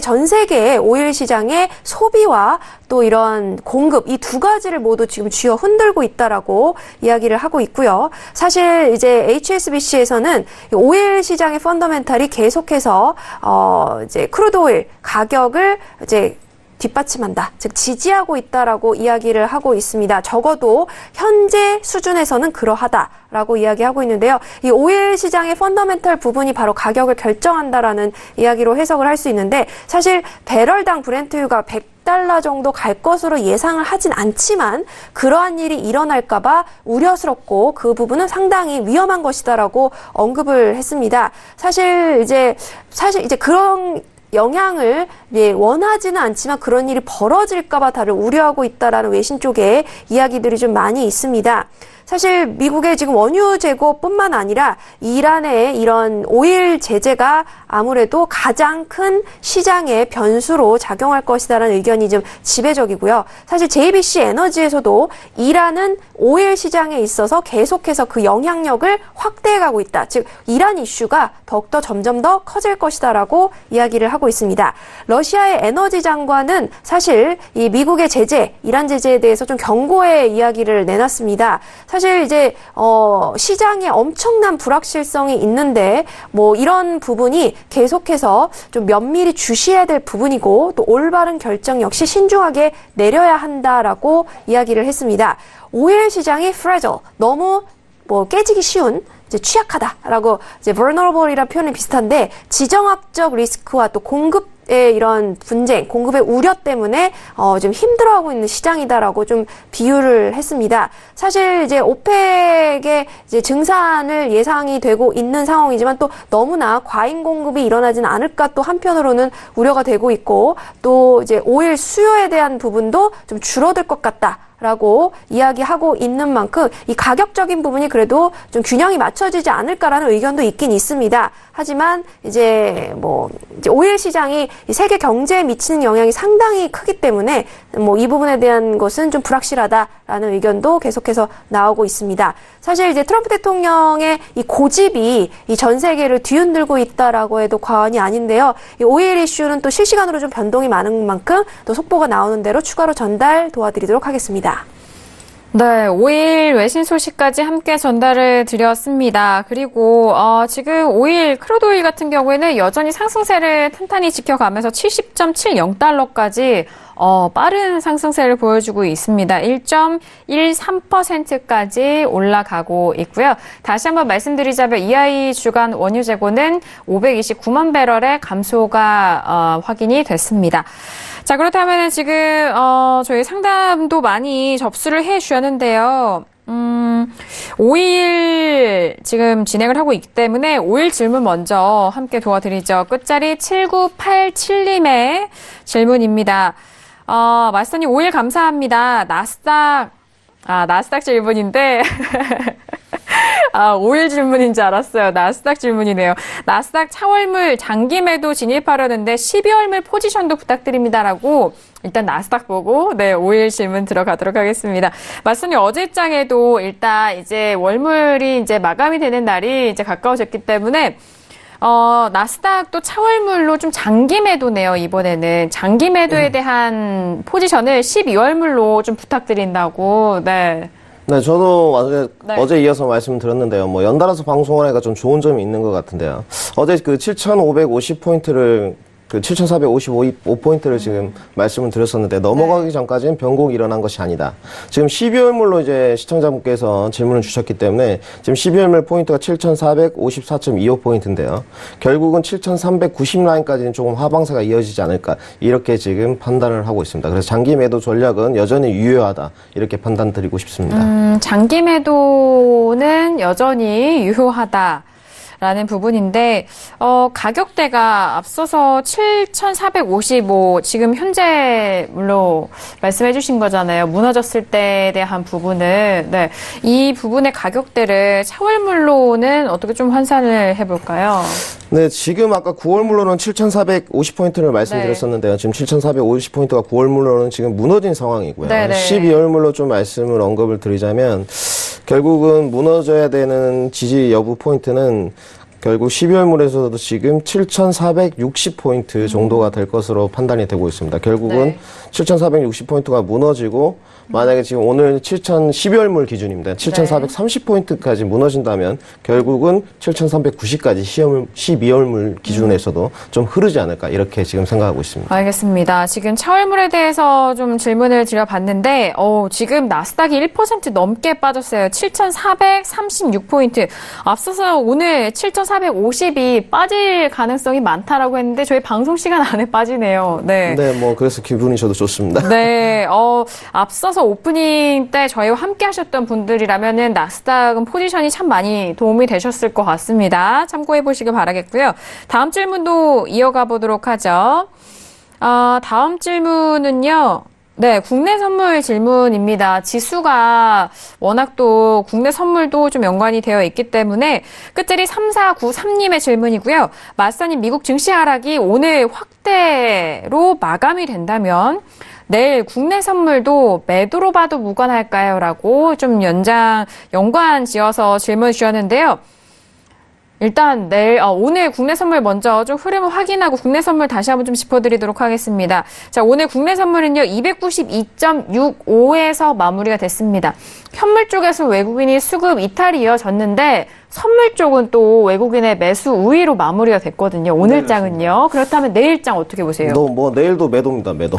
전 세계의 오일 시장의 소비와 또 이런 공급 이 두 가지를 모두 지금 쥐어 흔들고 있다라고 이야기를 하고 있고요. 사실 이제 HSBC에서는 오일 시장의 펀더멘탈이 계속해서 이제 크루드 오일 가격을 이제 뒷받침한다. 즉 지지하고 있다라고 이야기를 하고 있습니다. 적어도 현재 수준에서는 그러하다라고 이야기하고 있는데요. 이 오일 시장의 펀더멘털 부분이 바로 가격을 결정한다라는 이야기로 해석을 할 수 있는데 사실 배럴당 브렌트유가 100달러 정도 갈 것으로 예상을 하진 않지만 그러한 일이 일어날까봐 우려스럽고 그 부분은 상당히 위험한 것이다라고 언급을 했습니다. 사실 이제 그런 영향을 원하지는 않지만 그런 일이 벌어질까봐 다들 우려하고 있다라는 외신 쪽에 이야기들이 좀 많이 있습니다. 사실 미국의 지금 원유 재고뿐만 아니라 이란의 이런 오일 제재가 아무래도 가장 큰 시장의 변수로 작용할 것이다라는 의견이 좀 지배적이고요. 사실 JBC 에너지에서도 이란은 오일 시장에 있어서 계속해서 그 영향력을 확대해가고 있다. 즉 이란 이슈가 더욱더 점점 더 커질 것이다라고 이야기를 하고 있습니다. 러시아의 에너지 장관은 사실 이 미국의 제재, 이란 제재에 대해서 좀 경고의 이야기를 내놨습니다. 사실 이제 시장에 엄청난 불확실성이 있는데 뭐 이런 부분이 계속해서 좀 면밀히 주시해야 될 부분이고 또 올바른 결정 역시 신중하게 내려야 한다라고 이야기를 했습니다. 오일 시장이 fragile, 너무 뭐 깨지기 쉬운 이제 취약하다라고 이제 vulnerable이라는 표현이 비슷한데 지정학적 리스크와 또 공급의 이런 분쟁, 공급의 우려 때문에 좀 힘들어하고 있는 시장이다라고 좀 비유를 했습니다. 사실 이제 오펙의 이제 증산을 예상이 되고 있는 상황이지만 또 너무나 과잉 공급이 일어나지는 않을까 또 한편으로는 우려가 되고 있고 또 이제 오일 수요에 대한 부분도 좀 줄어들 것 같다. 라고 이야기하고 있는 만큼 이 가격적인 부분이 그래도 좀 균형이 맞춰지지 않을까라는 의견도 있긴 있습니다. 하지만 이제 오일 시장이 세계 경제에 미치는 영향이 상당히 크기 때문에 이 부분에 대한 것은 좀 불확실하다라는 의견도 계속해서 나오고 있습니다. 사실 이제 트럼프 대통령의 이 고집이 이 전 세계를 뒤흔들고 있다라고 해도 과언이 아닌데요. 이 오일 이슈는 또 실시간으로 좀 변동이 많은 만큼 또 속보가 나오는 대로 추가로 전달 도와드리도록 하겠습니다. 네, 5일 외신 소식까지 함께 전달을 드렸습니다. 그리고 지금 크루드 오일 같은 경우에는 여전히 상승세를 탄탄히 지켜가면서 70.70달러까지 빠른 상승세를 보여주고 있습니다. 1.13%까지 올라가고 있고요. 다시 한번 말씀드리자면 EI 주간 원유 재고는 529만 배럴의 감소가 확인이 됐습니다. 자, 그렇다면 지금 저희 상담도 많이 접수를 해 주셨는데요. 5일 지금 진행을 하고 있기 때문에 5일 질문 먼저 함께 도와드리죠. 끝자리 7987님의 질문입니다. 마스터님 5일 감사합니다. 나스닥 나스닥 질문인데. 5일 질문인 줄 알았어요. 나스닥 질문이네요. 나스닥 차월물 장기 매도 진입하려는데 12월물 포지션도 부탁드립니다라고 일단 나스닥 보고 5일 질문 들어가도록 하겠습니다. 맞선이 어제장에도 일단 이제 월물이 이제 마감이 되는 날이 이제 가까워졌기 때문에 나스닥도 차월물로 좀 장기 매도네요, 이번에는. 장기 매도에 대한 포지션을 12월물로 좀 부탁드린다고, 네. 네, 저도 어제 이어서 말씀드렸는데요. 뭐, 연달아서 방송을 하니까 좀 좋은 점이 있는 것 같은데요. 어제 그 7,550포인트를 7,455포인트를 지금 말씀을 드렸었는데 넘어가기 전까지는 변곡이 일어난 것이 아니다. 지금 12월물로 이제 시청자분께서 질문을 주셨기 때문에 지금 12월물 포인트가 7,454.25포인트인데요. 결국은 7,390 라인까지는 조금 하방세가 이어지지 않을까 이렇게 지금 판단을 하고 있습니다. 그래서 장기 매도 전략은 여전히 유효하다 이렇게 판단드리고 싶습니다. 장기 매도는 여전히 유효하다. 라는 부분인데, 가격대가 앞서서 7,455, 지금 현재물로 말씀해 주신 거잖아요. 무너졌을 때에 대한 부분은, 네. 이 부분의 가격대를 차월물로는 어떻게 좀 환산을 해볼까요? 네, 지금 아까 9월물로는 7,450포인트를 말씀드렸었는데요. 지금 7,450포인트가 9월물로는 지금 무너진 상황이고요. 네네. 12월물로 좀 말씀을 언급을 드리자면, 결국은 무너져야 되는 지지 여부 포인트는 결국 12월물에서도 지금 7,460포인트 정도가 될 것으로 판단이 되고 있습니다. 결국은 7,460포인트가 무너지고 만약에 지금 오늘 12월물 기준입니다. 7,430포인트까지 무너진다면 결국은 7,390까지 12월물 기준에서도 좀 흐르지 않을까 이렇게 지금 생각하고 있습니다. 알겠습니다. 지금 차월물에 대해서 좀 질문을 드려봤는데 지금 나스닥이 1% 넘게 빠졌어요. 7,436포인트. 앞서서 오늘 7,450이 빠질 가능성이 많다라고 했는데 저희 방송 시간 안에 빠지네요. 네. 네, 뭐 그래서 기분이 저도 좋습니다. 네. 앞서서 오프닝 때 저희와 함께 하셨던 분들이라면은 나스닥은 포지션이 참 많이 도움이 되셨을 것 같습니다. 참고해 보시길 바라겠고요. 다음 질문도 이어가 보도록 하죠. 다음 질문은요. 네, 국내 선물 질문입니다. 지수가 워낙 또 국내 선물도 좀 연관이 되어 있기 때문에 끝자리 3493님의 질문이고요. 맞선인 미국 증시 하락이 오늘 확대로 마감이 된다면 내일 국내 선물도 매도로 봐도 무관할까요? 라고 좀 연관 지어서 질문 주셨는데요. 일단 오늘 국내 선물 먼저 좀 흐름을 확인하고 국내 선물 다시 한번 좀 짚어드리도록 하겠습니다. 자, 오늘 국내 선물은요, 292.65에서 마무리가 됐습니다. 현물 쪽에서 외국인이 수급 이탈이 이어졌는데 선물 쪽은 또 외국인의 매수 우위로 마무리가 됐거든요. 오늘 장은요. 그렇다면 내일 장 어떻게 보세요? 내일도 매도입니다. 매도.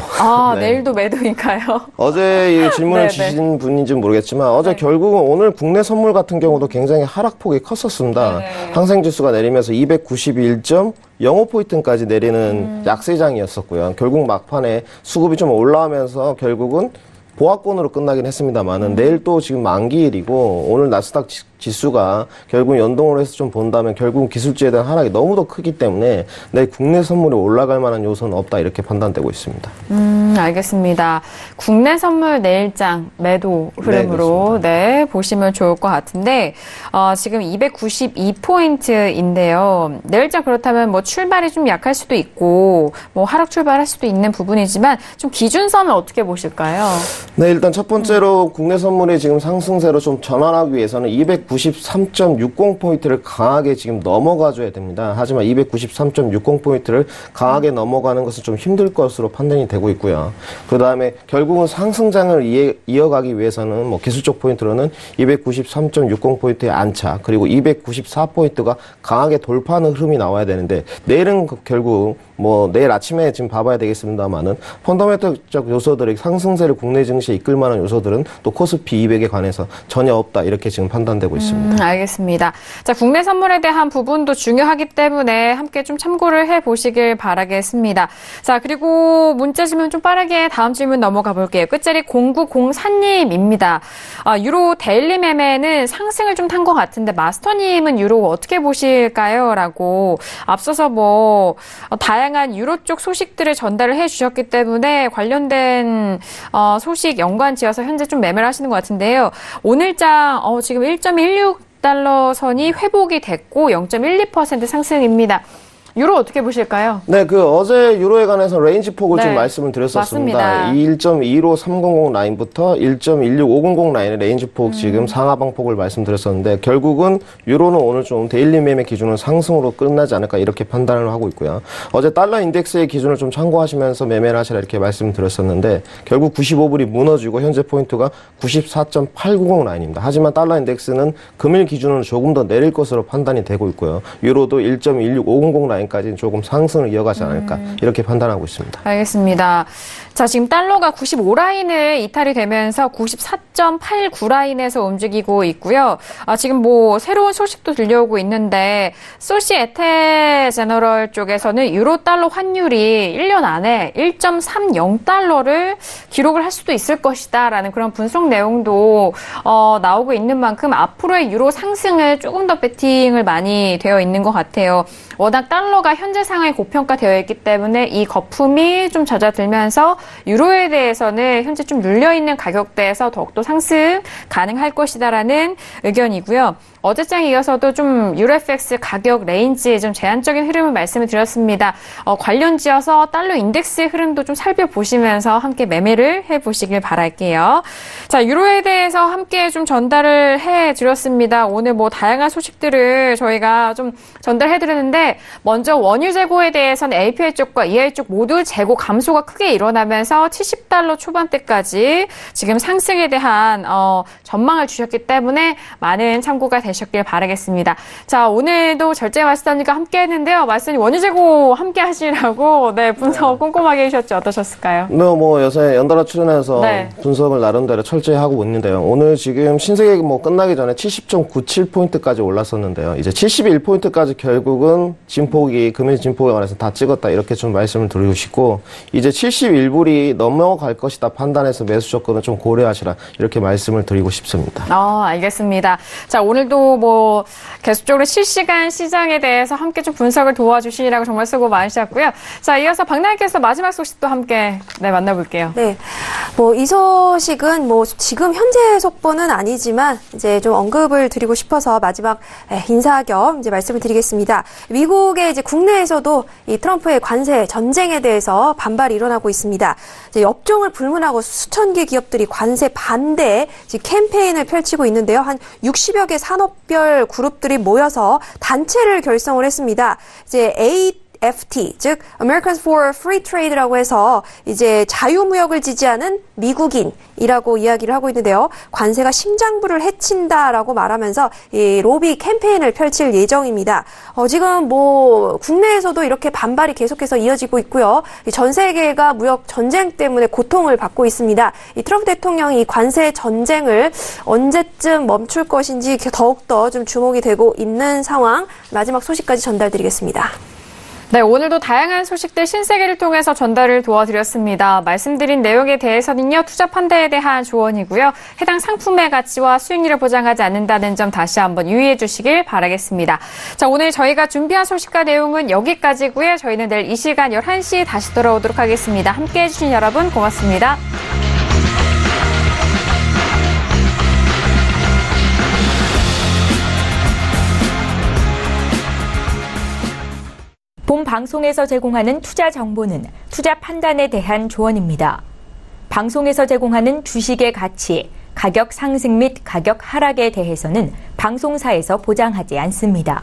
네. 내일도 매도인가요? 어제 이 질문을 주신 분인지는 모르겠지만 어제 결국은 오늘 국내 선물 같은 경우도 굉장히 하락폭이 컸었습니다. 항생지수가 내리면서 291.05포인트까지 내리는 약세장이었었고요. 결국 막판에 수급이 좀 올라오면서 결국은 보합권으로 끝나긴 했습니다만은 내일 또 지금 만기일이고 오늘 나스닥 지수가 결국 연동을 해서 좀 본다면 결국은 기술주에 대한 하락이 너무도 크기 때문에 내일 국내 선물이 올라갈 만한 요소는 없다 이렇게 판단되고 있습니다. 알겠습니다. 국내 선물 내일장 매도 흐름으로 보시면 좋을 것 같은데 지금 292포인트인데요. 내일장 그렇다면 뭐 출발이 좀 약할 수도 있고 뭐 하락 출발할 수도 있는 부분이지만 좀 기준선은 어떻게 보실까요? 네, 일단 첫 번째로 국내 선물이 지금 상승세로 좀 전환하기 위해서는 293.60포인트를 강하게 지금 넘어가줘야 됩니다. 하지만 293.60포인트를 강하게 넘어가는 것은 좀 힘들 것으로 판단이 되고 있고요. 그 다음에 결국은 상승장을 이어가기 위해서는 뭐 기술적 포인트로는 293.60포인트의 안착, 그리고 294포인트가 강하게 돌파하는 흐름이 나와야 되는데, 내일은 결국 뭐 내일 아침에 지금 봐봐야 되겠습니다만은 펀더멘털적 요소들이 상승세를 국내 증시에 이끌 만한 요소들은 또 코스피 200에 관해서 전혀 없다 이렇게 지금 판단되고 있습니다. 있습니다. 알겠습니다. 자, 국내 선물에 대한 부분도 중요하기 때문에 함께 좀 참고를 해보시길 바라겠습니다. 자, 그리고 문자 질문 좀 빠르게 다음 질문 넘어가 볼게요. 끝자리 0904님입니다. 유로 데일리 매매는 상승을 좀 탄 것 같은데 마스터님은 유로 어떻게 보실까요? 라고 앞서서 다양한 유로 쪽 소식들을 전달을 해주셨기 때문에 관련된 소식 연관 지어서 현재 좀 매매를 하시는 것 같은데요. 오늘장 지금 1.16달러 선이 회복이 됐고 0.12% 상승입니다. 유로 어떻게 보실까요? 네, 어제 유로에 관해서 레인지 폭을 네, 좀 말씀을 드렸었습니다. 맞습니다. 1.25300 라인부터 1.16500 라인의 레인지 폭 지금 상하방 폭을 말씀드렸었는데 결국은 유로는 오늘 좀 데일리 매매 기준은 상승으로 끝나지 않을까 이렇게 판단을 하고 있고요. 어제 달러 인덱스의 기준을 좀 참고하시면서 매매를 하시라 이렇게 말씀드렸었는데 결국 95불이 무너지고 현재 포인트가 94.890 라인입니다. 하지만 달러 인덱스는 금일 기준은 조금 더 내릴 것으로 판단이 되고 있고요. 유로도 1.16500 라인 까지는 조금 상승을 이어가지 않을까 이렇게 판단하고 있습니다. 알겠습니다. 자, 지금 달러가 95라인을 이탈이 되면서 94.89 라인에서 움직이고 있고요. 지금 새로운 소식도 들려오고 있는데 소시에테 제너럴 쪽에서는 유로 달러 환율이 1년 안에 1.30달러를 기록을 할 수도 있을 것이다라는 그런 분석 내용도 나오고 있는 만큼 앞으로의 유로 상승을 조금 더 베팅을 많이 되어 있는 것 같아요. 워낙 달러가 현재 상황에 고평가되어 있기 때문에 이 거품이 좀 잦아들면서 유로에 대해서는 현재 좀 눌려있는 가격대에서 더욱더 상승 가능할 것이다라는 의견이고요. 어제장에 이어서도 좀 유로FX 가격 레인지 좀 제한적인 흐름을 말씀을 드렸습니다. 관련 지어서 달러 인덱스의 흐름도 좀 살펴보시면서 함께 매매를 해보시길 바랄게요. 자, 유로에 대해서 함께 좀 전달을 해드렸습니다. 오늘 다양한 소식들을 저희가 좀 전달해드렸는데 먼저 원유 재고에 대해서는 API 쪽과 EI 쪽 모두 재고 감소가 크게 일어나면서 70달러 초반대까지 지금 상승에 대한 전망을 주셨기 때문에 많은 참고가 되셨길 바라겠습니다. 자, 오늘도 절제 마스터님과 함께 했는데요. 마스터님 원유 재고 함께 하시라고 분석 꼼꼼하게 해주셨죠. 어떠셨을까요? 네, 요새 연달아 출연해서 분석을 나름대로 철저히 하고 있는데요. 오늘 지금 신세계 끝나기 전에 70.97포인트까지 올랐었는데요. 이제 71포인트까지 결국은 진폭이 금일 진폭에 관해서 다 찍었다 이렇게 좀 말씀을 드리고 싶고 이제 71불이 넘어갈 것이다 판단해서 매수 조건을 좀 고려하시라 이렇게 말씀을 드리고 싶습니다. 알겠습니다. 자, 오늘도 계속적으로 실시간 시장에 대해서 함께 좀 분석을 도와주시라고 정말 수고 많으셨고요. 자, 이어서 박나희께서 마지막 소식도 함께 만나볼게요. 네, 이 소식은 지금 현재 속보는 아니지만 이제 좀 언급을 드리고 싶어서 마지막 인사 겸 이제 말씀을 드리겠습니다. 미국의 이제 국내에서도 이 트럼프의 관세 전쟁에 대해서 반발이 일어나고 있습니다. 이제 업종을 불문하고 수천 개 기업들이 관세 반대 캠페인을 펼치고 있는데요. 한 60여 개 산업별 그룹들이 모여서 단체를 결성을 했습니다. 이제 AFT, 즉 Americans for Free Trade라고 해서 이제 자유무역을 지지하는 미국인이라고 이야기를 하고 있는데요. 관세가 심장부를 해친다라고 말하면서 이 로비 캠페인을 펼칠 예정입니다. 지금 국내에서도 이렇게 반발이 계속해서 이어지고 있고요. 전 세계가 무역 전쟁 때문에 고통을 받고 있습니다. 이 트럼프 대통령이 이 관세 전쟁을 언제쯤 멈출 것인지 더욱더 좀 주목이 되고 있는 상황. 마지막 소식까지 전달드리겠습니다. 네, 오늘도 다양한 소식들 신세계를 통해서 전달을 도와드렸습니다. 말씀드린 내용에 대해서는요, 투자 판단에 대한 조언이고요. 해당 상품의 가치와 수익률을 보장하지 않는다는 점 다시 한번 유의해 주시길 바라겠습니다. 자, 오늘 저희가 준비한 소식과 내용은 여기까지고요. 저희는 내일 이 시간 11시 다시 돌아오도록 하겠습니다. 함께해 주신 여러분 고맙습니다. 본 방송에서 제공하는 투자 정보는 투자 판단에 대한 조언입니다. 방송에서 제공하는 주식의 가치, 가격 상승 및 가격 하락에 대해서는 방송사에서 보장하지 않습니다.